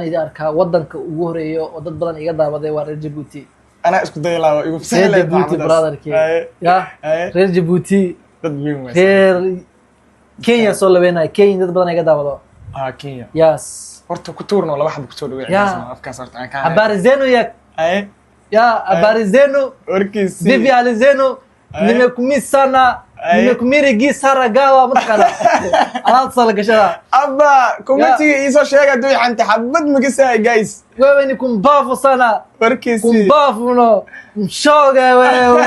إذا أركها ودنك وجهري ودد بدن إيجاد بدي ورا جيبوتي أنا إسكت ضيلا ويقول رير جيبوتي برادر كي يا رير جيبوتي رير كينيا سولا بينا كينيا دد بدن إيجاد بدو كينيا يس horta ku tuurno laba xabo ku soo dhaweeyay afkaas horta aan ka Abarizeno ya Abarizeno warkiisi Vivi Alizeno nimekumiri sara gawa markana alaad sala gashada abba kumatiga iso sheega duu xanta xabad magasay guys wewe ni kumbafu sana warkiisi kumbafu no mshoga wewe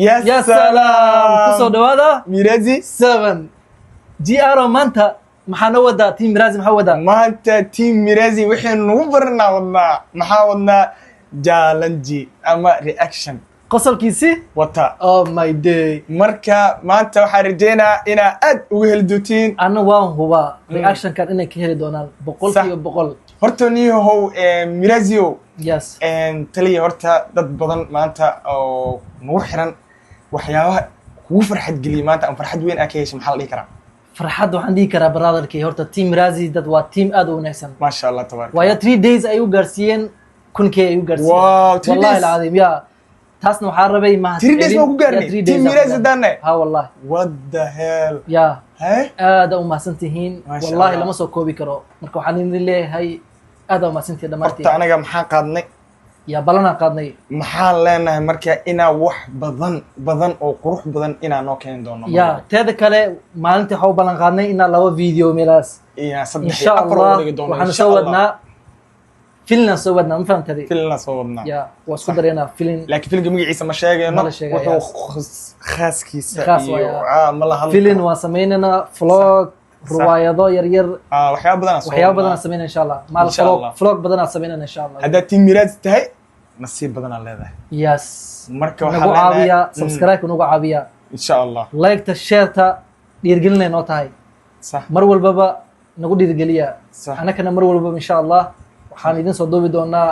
يا سلام كسو دوادا ميرازي 7 جي ارو مانتا maxaa noo wadaa team Mirazi maxaa wadaa maanta team Mirazi waxaan ugu barnaa wadnaa maxaa wadnaa challenge ama reaction qosolkiisi wata oh my day marka maanta waxaan rajeynaa inaa aad ugu heli doontiin ana waan huba reaction kan inay ka heli doonaan 100% horta niyahow Mirazio yes taliya horta dad badan maanta oo nagu xiran waxyaabaha ugu farxad geliya maanta aan farxad weyn ka yeeshay maxaa la dhihi karaa farxad waxaan dhihi karaa brotherkii horta team Mirazi dad waa team aad u wanaagsan ma sha Allah tabaaraka waa 3 days ay u gaarsiiyeen kunkee ay u gaarsiiyeen wow wallahi alazim ya taasna waxaa rabay ma 3 days ma ku gaarnay team Mirazi danne ha wallahi what the hell ya hay aad u mahadsantihiin wallahi lama soo koobi karo marka waxaan idin leeyahay aad u mahadsantihiin dhamaantiin horta anaga maxaa qaadnay يا بلنا قادني maxaa leenahay marka ina wax badan oo qurux badan ina noo keen doono يا teeda kale maalintii xaw balan qaadnay ina laba video meelaas iya saddex iyo afar oo dhigi doono waxaan soo wadnaa filna soo wadnaa ma fahamtay filna soo wadnaa يا wasku dareena filin laakiin filmka magaciisa ma sheegayno wuxuu khaaskiisa iyo ma la hadlo filin waa sameynana vlog روايضو ير waxyaabo badan sameeyna insha Allah maal vlog badan sameeyna insha Allah hada team Mirazi tahay nasiib badan aan leedahay yes marka waxa la caawiya subscribe nagu caawiya insha Allah like ta share ta dhiirgelinayno tahay صح mar walbaba nagu dhiirgeliya anakana mar walbaba insha Allah waxaan idin soo doobi doonaa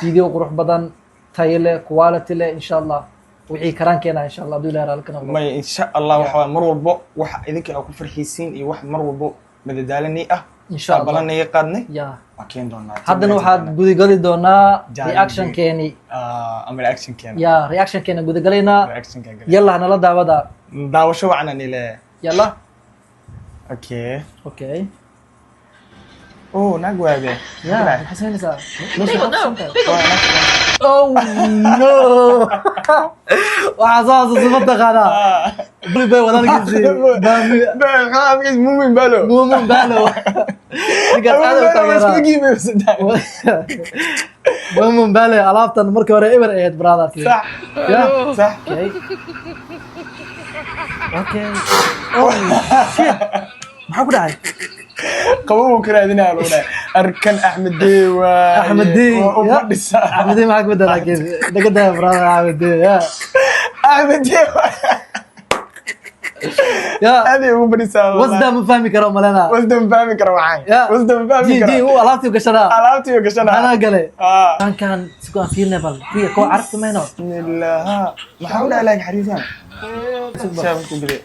video qurux badan tayo leh quality leh insha Allah wixii karaankeena insha Allah duu ilaahay halkan ma insha Allah waxa mar walbo waxa idinka ku farxiisiin iyo wax mar walbo madadaalani ah insha Allah balanay qaadnay ya wakiin doonaa haddana waxaad gudagali doonaa reaction keeni ama reaction keeni ya reaction keena gudagalayna yalla nala daawada daawasho wacna nile yalla okay oh nagwaabe ya xasanaysa oh no وعزاز زبط غلا بلي ولا نجي خلاص مؤمن بالو مؤمن بالو alaabtan markii hore ever ahead brother صح okay oh shit maxaa ku dhacay قوموا كرادنا ولا أركن أحمد دي أحمد دي أحمد دي معك بدنا كذا ده كده برا أحمد دي يا أحمد دي يا هذه هو بريسال وزده من فهمي كرام لنا وزده من فهمي كرام معي وزده من فهمي كرام دي هو علامتي وقشنا أنا قلي كان سكون في نبل في كو عرفت منه بسم الله ما حاول عليك حريفان شايفك بدي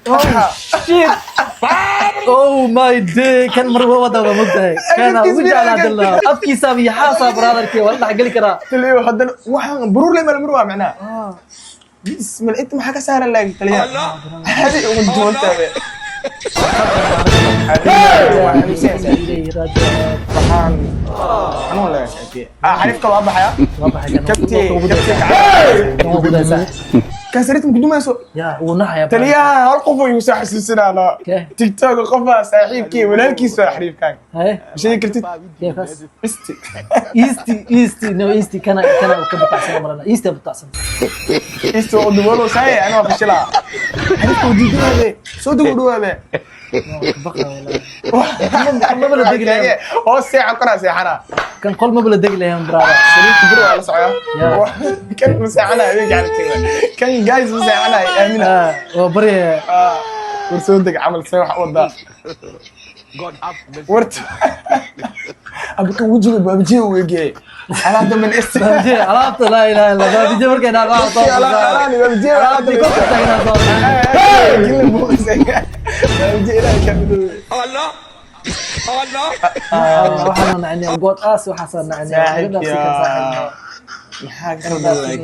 شيت اوه ماي دي كان مره ودا مقتاي كان وجع على الله ابكي سامي حاسه برادركي والله قال كرا تليو حدنا waxaan برور لي مال مروه معناه بسم الله انت ما حاجه سهله لاقي تليا هذه وجونتا سبحان انا ولا شيء عارف كم ابحيا كبتي كسرت مقدمه يا ونحيا تليا القفو يمسح سلسله انا تيك توك قفا صاحبكي ولالكي صاحب كان مش كرتي كيف ايستي نو ايستي كان كبتاعسن مرنا ايستي بتاعسن ايستي ودولو ساي انا في شلا عرفت ودي هذا سو دغدو هذا ما بلا دق ليه هو ساعه قرا ساعه كان قول ما بلا دق ليه برا سليك برو على صعيا كان مساعنا هيك عرفتي كان جايز مساعنا امين وبري ورسودك عمل سوي ودا ورت أبوك وجهي بابجي ويجي على هذا من اسم بابجي عرفت لا اله الا الله بابجي مركي انا على حالي بابجي على هذا كل بوزي بابجي لا كملوا waxaan nacnay god aas waxaan nacnay maxaa ka dalay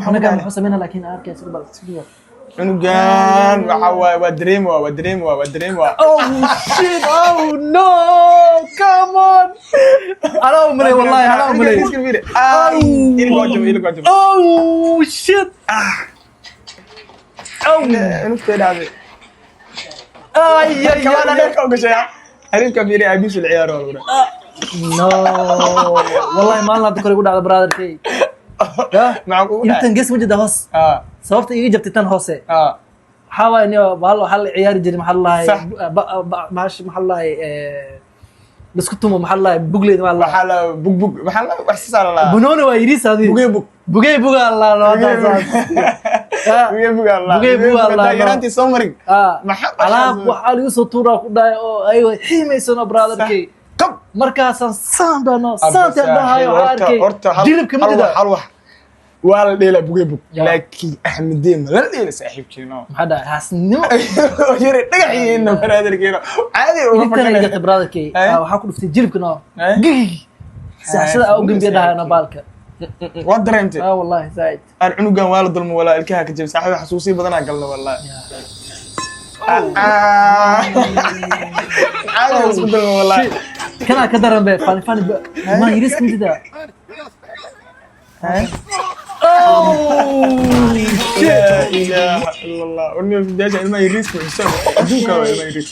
anaga maxuu sameynaa laakiin arkay surbal sibiyo cunugan waxa waay waa dareema oh shit oh no come on ala umri wallahi ala umri oh shit oh nufta dhacday ay ay كمان انا كم شيء هرين كبير ابيس العيار والله no wallahi ma la dadka ugu dhacdo brother kay معقول intan gees wajida hoos sababta iga jabtay tan hoose waxa waay inoo bahal waxa la ciyaari jiray maxaa la maash maxaa la isku tumo maxaa la bugleed ma la waxa la bug waxa la wax soo la bunoona waa yiri saadi bugay Allah la wada bugay Allah yaraanti soo marin alaab waxa lagu soo tuuraa ku dhaay oo ay xiimeysano brother kay markaasan saandano saanta dhahayo arkay jilibka midida halwax waa la dheela bugay laakiin ahmedeen la dheela saaxiibkeena maxaa haasnimo yiri dhagaxiyeen brother keena caadi oo fakana brother kay waxa ku dhuftay jilibkana saasada oo gambiya dhahayo baalka waa dareentay wallahi zaid aan cunugan waa la dulmo walaa ilkaha ka jabay saaxiib xasuusi badan aan galno wallahi caadi isku dulmo wallahi kana ka daran be fani ma yiris midida oh لا اله الا الله وني بدايه ما يريس ادوكا ما يريس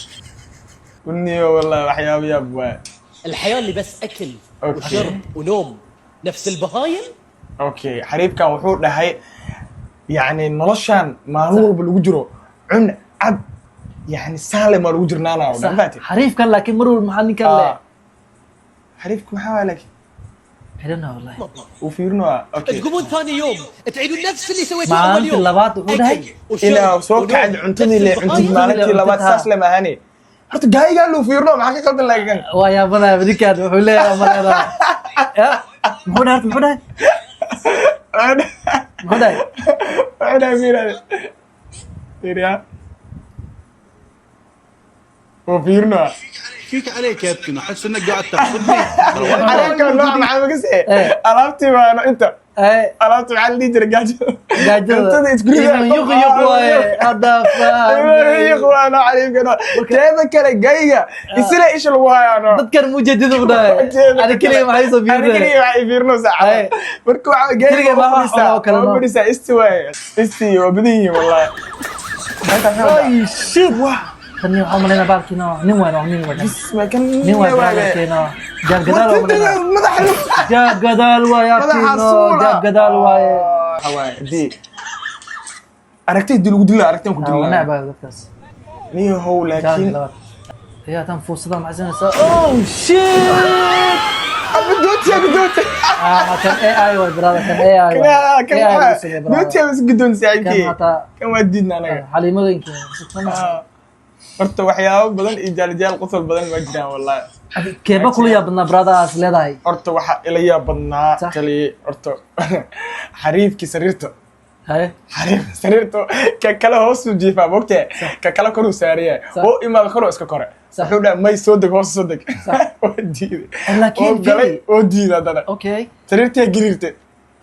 وني والله وحياه يا ابو الحياه اللي بس اكل وشرب ونوم نفس البهايم اوكي حريبكا وحو دحي يعني نولشان مaalin walba lagu jiro cun ab يعني سالم lagu jirnaana oo dhaafati حريفكا laakiin mar walba maxaa ninka le حريفك maxaa laakiin حلنا والله وفيرنا اوكي تقومون ثاني يوم تعيدون نفس اللي سويتوه اول يوم لبات وحدها الى سو قاعد cuntadii le cuntadii maalintii labaad saas lama ahani horta gaayga loo fiirno maxaa ka qaldan laakiin waa yaa bana badikaan wuxuu leeyahay marada ya muxuu أنا ميرا وفيرنا فيك عليك يا ابني احس انك قاعد تاخذني انا كان نوع مع مقسي عرفتي ما انت عرفت مع اللي يجري قاعد انت يقوى هذا يقوى انا عليك انا كيف كان جايه يصير ايش الواي انا تذكر مجدد ودا انا كلي ما هي صبير انا كلي ما يفيرنا ساعه بركو جاي ما بريسا استوى وبدي والله اي شيت كان عملنا بالكنا نين وين اسمه كان نين وين بالكنا جاب جدال مدح جاب جدال ويا كينو جاب جدال ويا هواي دي aragtay dil ugu dilaa aragtay ku dilaa wana baa dadkaas niyo how laakiin ya tan fursada macsanaysa oh shit abdooti kan AI way brother kan AI kan dooti bas gudon saacidkii kan waa diidna anaga xaliimadeenka horta waxyaabo badan iyo jaaljaal qosol badan ma jiraan wallahi keeba kula yaabna brothers leedahay horta waxa ila yaabnaa kali horta xariifki sariirta hay xariif sariirta ka kala hoos u jiifa waqti ka kala kor u saariya oo imaad kor iska kore wuxuu dhaa may soo deg hoos soo deg oo diiday laakiin oo diiday dada okay sariirta gariirta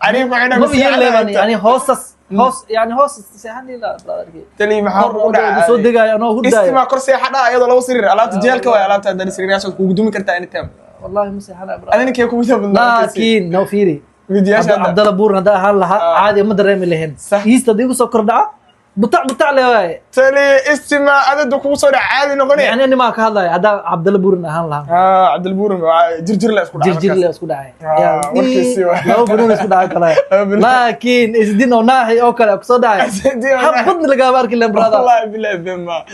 xariif waxay ma yeelan yani hoosas hoos yani hoos seexan ila brotherki tani maxaa u dhacay soo degaay anoo hurdaay istima kor seexada ayadoo laba sariir alaabta jeelka way alaabta hadan sariiraasha ku gudumi kartaa inta wallahi ma seexana brother adina kee ku midabna laakiin no fiiri فيديوهات عبد الله بورنا ده هل لها عادي ما دريم لهن يستديق سكر دعاء بتاع له تالي استماع عدد كوسو عادي نغني يعني انا ما كهذا هذا عبد الله بورنا هل لها عبد البور جرجر لا اسكو جرجر لا اسكو دعاء وركيسي لو بنون اسكو دعاء كلا لكن اسدينو ناحي او كلا كسو دعاء حبض لغا بارك الله برادر والله بالله بما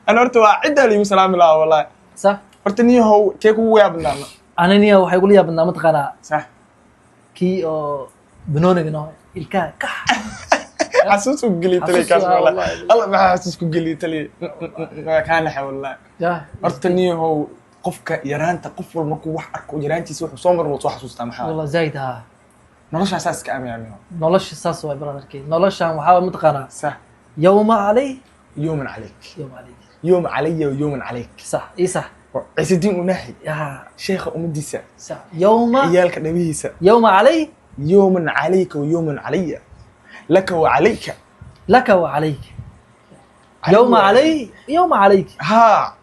انا قلت عيد لي سلام الله والله صح قلتني هو كيكو يابنا انا نيه waxay ku yaabna mataqana صح كي بنونغنا الكا حاسس وقلي تلي كاس حسوس، والله والله. الله ما حاسس وقلي تلي ما كان حي والله يا أرتني هو قفك يرانتا قف والمركو wax arko yaraantiisa wuxuu soo marno soo xasuustaa maxaa والله زايد ها nolosha asaaska amiyaamiyo nolosha saas waay brotherkii noloshan waxaa mataqaanaa صح yawma calay يوم عليك yawma calayk يوم علي ويوم عليك sax ii sax عيسى الدين وناحي ya شيخ أمديسة sax yawma عيالك نبيسة yawma calay يوم عليك ويوم علي لك وعليك laka wa calayk yawma calay yawma calayk ها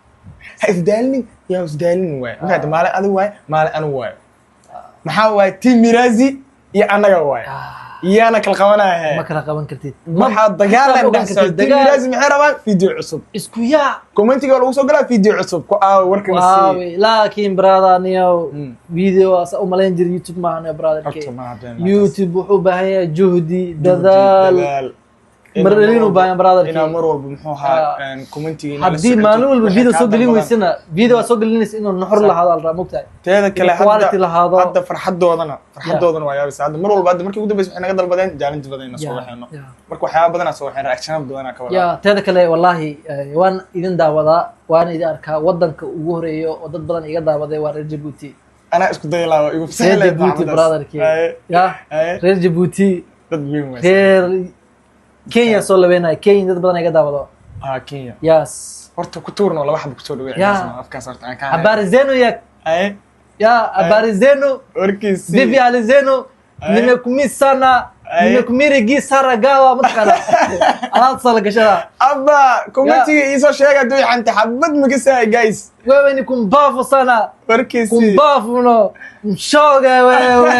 هيفدالني يا وزدالني واي هذا مال أنا واي مال أنا واي محاوى تيم ميرازي يا أنا واي يا أنا كل قوانا ma هي kala qaban kartid ما حد دجال دحسن تيم ميرازي محربا فيديو عصب isku yaa كومنتي قالوا وصل قال فيديو عصب وركن السي waawi laakiin brother niyow Mm. videoaas u malayn jir youtube maahan ya brotherkii أكتر ما بين youtube wuxuu u baahan yahay juhdi dadaal marlin u baahan إنا brotherkii مرور بمحوها كومنتي haddii maalin walba video soo gelin weysana video soo gelinaysa inuu nuxur lahaado al raa mogtahay teeda kale quality lahaado hadda farxadoodana waa yaabis hadda mar walba hadda markii ugu dambeysay waxay naga dalbadeen challenge badan soo waxayno marka waxyaabo badan soo waxayno reaction badan ka wada ya teeda kale wallahi waan idin daawadaa waan idin arkaa wadanka ugu horeeyo oo dad badan iga daawaday waa reer Djibouti ana isku dayalaa igu reer fasaxay Djibouti brotherkii ya reer Djibouti dad weyn way reer Kenya soo labeynay Kenya dad badan iga daawado Kenya yes horta ku tuurno laba xab ku soo dhaweey Yeah. afkaas horta aan ka habari zenu ay ya habari zenu warkiisi vipi hali zenu nimekumisi sana nimekumiri sara gawa matkana alaad sala gashada abba committee iso sheega duu xanta xabad magasay guys wewe ni kumbafu sana warkiisi kumbafu no mshoga wewe